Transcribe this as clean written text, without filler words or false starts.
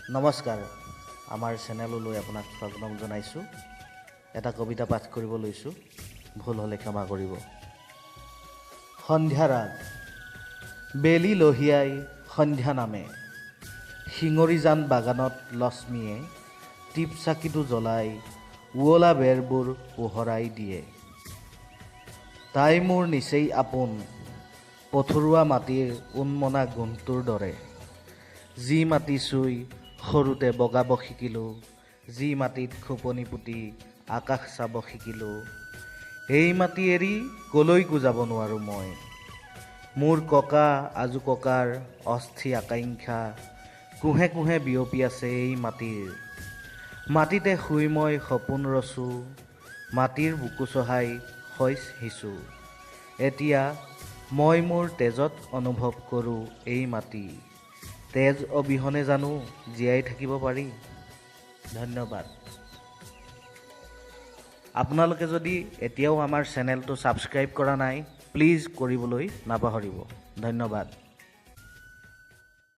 নমস্কাৰ, আমাৰ চেনেললৈ আপোনাক স্বাগতম জনাইছোঁ। এটা কবিতা পাঠ কৰিব লৈছোঁ, ভুল হ'লে ক্ষমা কৰিব। সন্ধ্যা ৰাগ। বেলি লহিয়াই সন্ধ্যা নামে, শিঙৰিজান বাগানত লক্ষ্মীয়ে টিপ চাকিটো জ্বলাই উৱলা বেৰবোৰ পোহৰাই দিয়ে। তাই মোৰ নিচেই আপোন, পথৰুৱা মাটিৰ উন্মনা গোন্ধটোৰ দৰে। যি মাটি চুই সৰুতে বগাব শিকিলোঁ, যি মাটিত খোপনি পুতি আকাশ চাব শিকিলোঁ, এই মাটি এৰি কলৈকো যাব নোৱাৰোঁ মই। মোৰ ককা আজু ককাৰ অস্থি আকাংক্ষা কোহে কোহে বিয়পি আছে এই মাটিৰ। মাটিতে শুই মই সপোন ৰচোঁ, মাটিৰ বুকু চহাই শইচ সিঁচো। এতিয়া মই মোৰ তেজত অনুভৱ কৰোঁ এই মাটি। তেজ অবিহনে জানো জীয়াই থাকিব পাৰি? ধন্যবাদ। আপোনালোকে যদি এতিয়াও আমাৰ চেনেলটো ছাবস্ক্ৰাইব কৰা নাই, প্লিজ কৰিবলৈ নাপাহৰিব। ধন্যবাদ।